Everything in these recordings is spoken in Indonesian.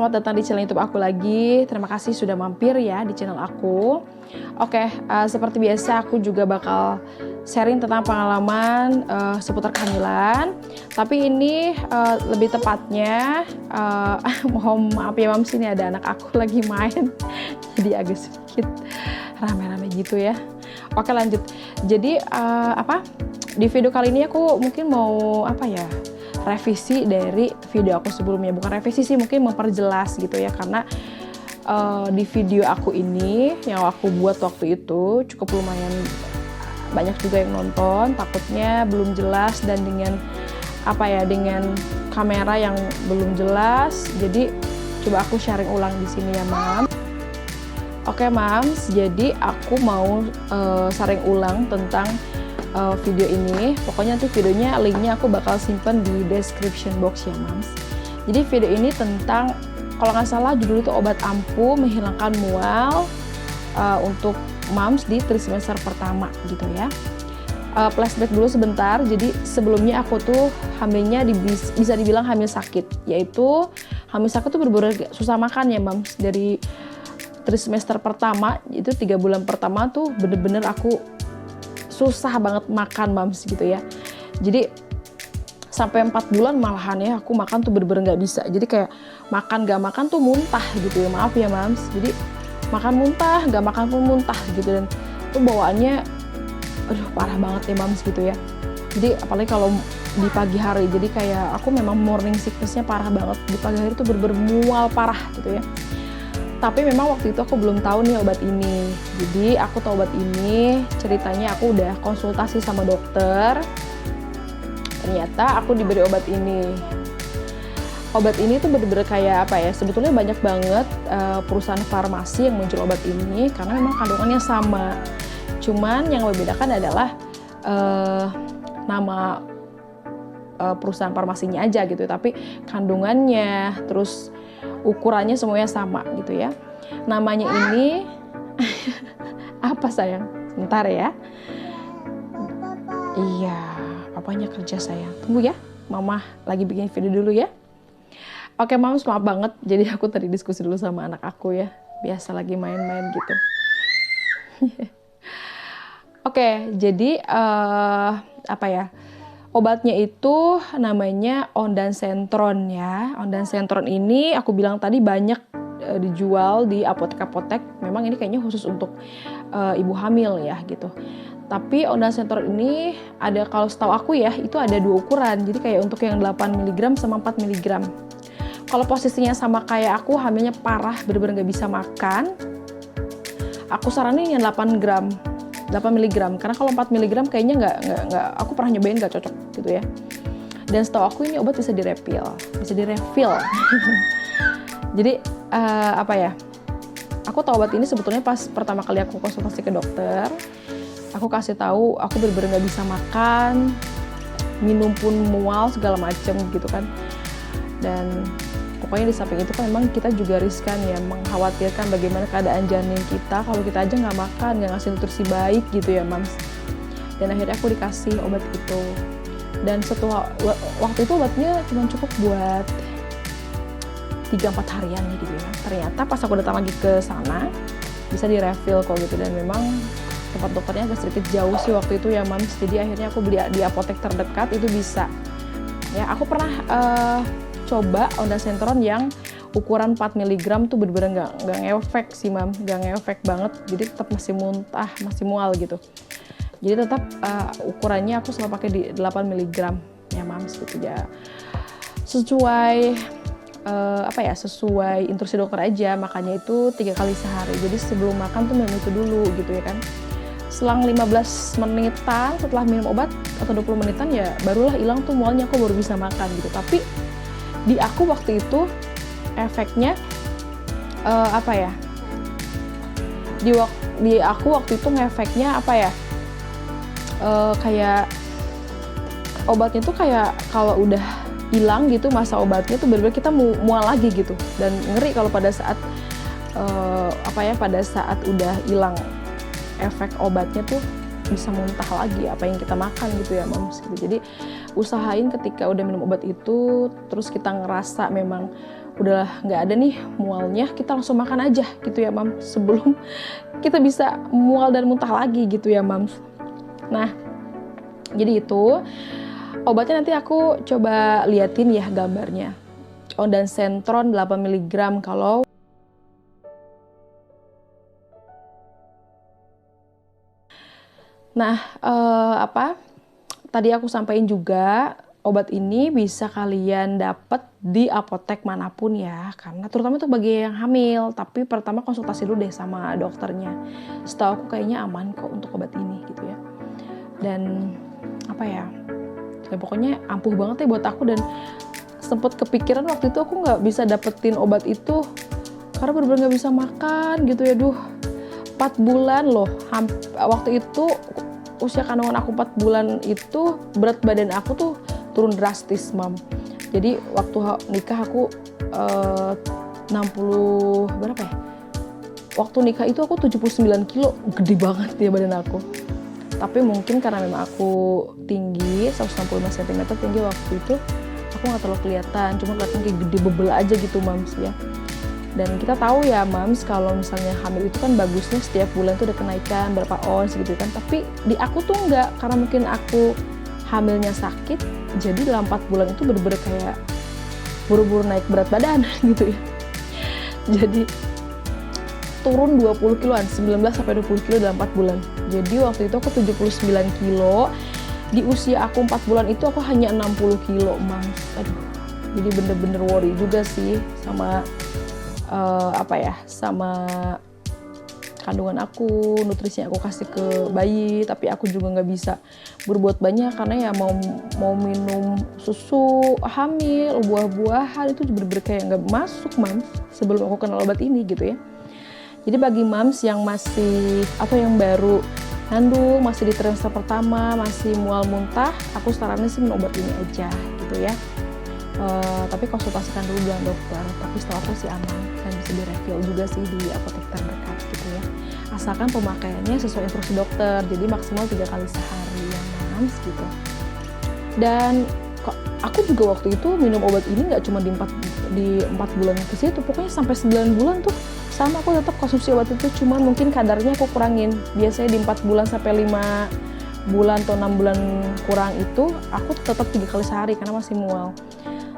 selamat datang di channel YouTube aku lagi. Terima kasih sudah mampir ya di channel aku. Oke, seperti biasa aku juga bakal sharing tentang pengalaman seputar kehamilan. Tapi ini lebih tepatnya, mohon maaf ya Mams, ini ada anak aku lagi main. Jadi agak sedikit rame-rame gitu ya. Oke, lanjut. Jadi di video kali ini aku mungkin mau revisi dari video aku sebelumnya. Bukan revisi sih, mungkin memperjelas gitu ya, karena di video aku ini yang aku buat waktu itu cukup lumayan banyak juga yang nonton. Takutnya belum jelas dan dengan dengan kamera yang belum jelas. Jadi coba aku sharing ulang di sini ya, Mam. Oke, Mams, jadi aku mau sharing ulang tentang video ini. Pokoknya nanti videonya, linknya aku bakal simpen di description box ya, Mams. Jadi video ini tentang, kalau nggak salah judul itu obat ampuh menghilangkan mual untuk Mams di trimester pertama gitu ya. Flashback dulu sebentar. Jadi sebelumnya aku tuh hamilnya bisa dibilang hamil sakit, yaitu hamil sakit tuh bener-bener susah makan ya, Mams. Dari trimester pertama itu 3 bulan pertama tuh bener-bener aku susah banget makan, Mams, gitu ya. Jadi sampai 4 bulan malahan ya aku makan tuh bener-bener nggak bisa. Jadi kayak makan gak makan tuh muntah gitu ya, maaf ya, Mams. Jadi makan muntah, gak makan pun muntah gitu, dan tuh bawaannya aduh parah banget ya, Mams, gitu ya. Jadi apalagi kalau di pagi hari, jadi kayak aku memang morning sickness-nya parah banget. Di pagi hari tuh bener-bener mual parah gitu ya. Tapi memang waktu itu aku belum tahu nih obat ini. Jadi aku tahu obat ini, ceritanya aku udah konsultasi sama dokter. Ternyata aku diberi obat ini. Obat ini tuh bener-bener kayak sebetulnya banyak banget perusahaan farmasi yang muncul obat ini karena memang kandungannya sama. Cuman yang membedakan adalah nama perusahaan farmasinya aja gitu. Tapi kandungannya, terus ukurannya semuanya sama gitu ya. Namanya ini apa sayang? Sebentar ya. Iya, papanya kerja sayang. Tunggu ya, mama lagi bikin video dulu ya. Oke, Mams, maaf banget. Jadi aku tadi diskusi dulu sama anak aku ya. Biasa lagi main-main gitu. Oke, jadi obatnya itu namanya ondansetron ya. Ondansetron ini aku bilang tadi banyak dijual di apotek-apotek. Memang ini kayaknya khusus untuk ibu hamil ya gitu. Tapi ondansetron ini ada, kalau setahu aku ya, itu ada 2 ukuran. Jadi kayak untuk yang 8 mg sama 4 mg. Kalau posisinya sama kayak aku, hamilnya parah, bener-bener gak bisa makan, aku saranin yang 8 mg, karena kalau 4 mg kayaknya nggak, aku pernah nyobain nggak cocok gitu ya. Dan setahu aku ini obat bisa direfill. Jadi aku tahu obat ini sebetulnya pas pertama kali aku konsultasi ke dokter. Aku kasih tahu aku bener-bener nggak bisa makan, minum pun mual segala macem gitu kan. Dan pokoknya di samping itu kan memang kita juga riskan ya, mengkhawatirkan bagaimana keadaan janin kita kalau kita aja nggak makan, nggak ngasih nutrisi baik gitu ya, Mams. Dan akhirnya aku dikasih obat itu. Dan setelah waktu itu obatnya cuma cukup buat 3-4 harian gitu ya. Ternyata pas aku datang lagi ke sana bisa direfill kok gitu, dan memang tempat dokternya agak sedikit jauh sih waktu itu ya, Mams. Jadi akhirnya aku beli di apotek terdekat itu bisa. Ya, aku pernah coba ondansetron yang ukuran 4 mg tuh bener-bener nggak ngefek sih, Mam. Nggak ngefek banget, jadi tetap masih muntah, masih mual gitu. Jadi tetap ukurannya aku selalu pakai di 8 mg ya, Mams, gitu ya. Sesuai sesuai instruksi dokter aja, makannya itu 3 kali sehari. Jadi sebelum makan tuh minum itu dulu gitu ya kan. Selang 15 menitan setelah minum obat atau 20 menitan ya barulah hilang tuh mualnya, aku baru bisa makan gitu. Tapi di aku waktu itu efeknya di aku waktu itu ngefeknya kayak obatnya tuh kayak kalau udah hilang gitu masa obatnya tuh bener-bener kita mual lagi gitu. Dan ngeri kalau pada saat pada saat udah hilang efek obatnya tuh bisa muntah lagi apa yang kita makan gitu ya, Mams, gitu. Jadi usahain ketika udah minum obat itu terus kita ngerasa memang udah nggak ada nih mualnya, kita langsung makan aja gitu ya Mams, sebelum kita bisa mual dan muntah lagi gitu ya Mams. Nah, jadi itu obatnya nanti aku coba liatin ya gambarnya. Ondansetron 8 mg kalau Nah, tadi aku sampaikan juga obat ini bisa kalian dapat di apotek manapun ya, karena terutama itu bagi yang hamil. Tapi pertama konsultasi dulu deh sama dokternya. Setahu aku kayaknya aman kok untuk obat ini gitu ya. Dan pokoknya ampuh banget ya buat aku, dan sempet kepikiran waktu itu aku nggak bisa dapetin obat itu karena bener-bener nggak bisa makan gitu ya. 4 bulan loh, waktu itu usia kandungan aku 4 bulan itu berat badan aku tuh turun drastis Mam. Jadi waktu nikah aku 60 berapa ya? Waktu nikah itu aku 79 kilo, gede banget ya badan aku. Tapi mungkin karena memang aku tinggi 165 cm tinggi waktu itu, aku nggak terlalu kelihatan, cuma kelihatan kayak gede bebel aja gitu Mams ya. Dan kita tahu ya Mams, kalau misalnya hamil itu kan bagusnya setiap bulan tuh ada kenaikan berapa ons gitu kan. Tapi di aku tuh enggak, karena mungkin aku hamilnya sakit, jadi dalam 4 bulan itu bener-bener kayak buru-buru naik berat badan gitu ya. Jadi turun 20 kiloan, 19-20 kilo dalam 4 bulan. Jadi waktu itu aku 79 kilo, di usia aku 4 bulan itu aku hanya 60 kilo Mams. Aduh, jadi bener-bener worry juga sih sama sama kandungan aku, nutrisi yang aku kasih ke bayi. Tapi aku juga nggak bisa berbuat banyak karena ya mau minum susu hamil, buah-buahan itu bener-bener kayak nggak masuk Mams sebelum aku kenal obat ini gitu ya. Jadi bagi Mams yang masih atau yang baru ngandung, masih di trimester pertama, masih mual muntah, aku saranin sih minum obat ini aja gitu ya. Tapi konsultasikan dulu dengan dokter. Tapi setelah aku sih aman dan bisa di-refill juga sih di apotek terdekat gitu ya. Asalkan pemakaiannya sesuai instruksi dokter, jadi maksimal 3 kali sehari ya Mams gitu. Dan aku juga waktu itu minum obat ini nggak cuma di 4 bulan ke situ, pokoknya sampai 9 bulan tuh sama aku tetap konsumsi obat itu, cuma mungkin kadarnya aku kurangin. Biasanya di 4 bulan sampai 5 bulan atau 6 bulan kurang itu aku tetap 3 kali sehari karena masih mual.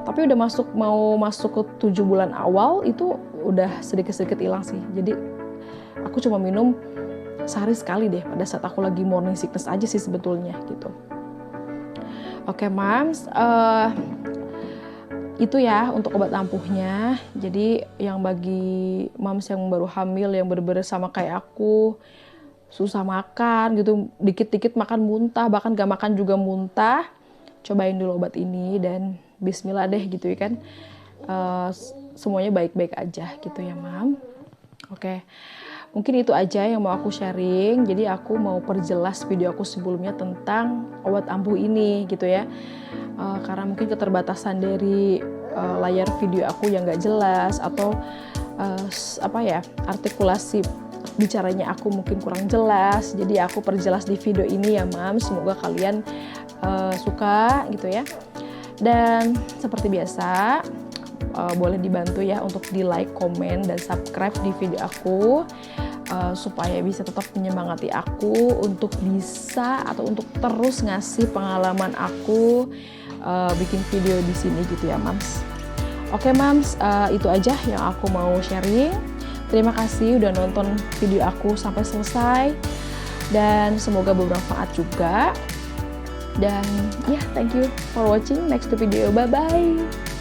Tapi udah mau masuk ke 7 bulan awal itu udah sedikit-sedikit hilang sih. Jadi aku cuma minum sehari sekali deh pada saat aku lagi morning sickness aja sih sebetulnya gitu. Oke Mams, itu ya untuk obat ampuhnya. Jadi yang bagi Mams yang baru hamil, yang bener-bener sama kayak aku, susah makan gitu, dikit-dikit makan muntah, bahkan gak makan juga muntah, cobain dulu obat ini dan bismillah deh gitu ya kan. Semuanya baik-baik aja gitu ya Mam. Oke, mungkin itu aja yang mau aku sharing. Jadi aku mau perjelas video aku sebelumnya tentang obat ampuh ini gitu ya. Karena mungkin keterbatasan dari layar video aku yang gak jelas, atau artikulasi bicaranya aku mungkin kurang jelas. Jadi aku perjelas di video ini ya Mam. Semoga kalian suka gitu ya. Dan seperti biasa boleh dibantu ya untuk di like, komen, dan subscribe di video aku supaya bisa tetap menyemangati aku untuk bisa atau untuk terus ngasih pengalaman aku bikin video di sini gitu ya Mams. Oke Mams, itu aja yang aku mau sharing. Terima kasih udah nonton video aku sampai selesai dan semoga bermanfaat juga. Dan ya, thank you for watching. Next video, bye bye.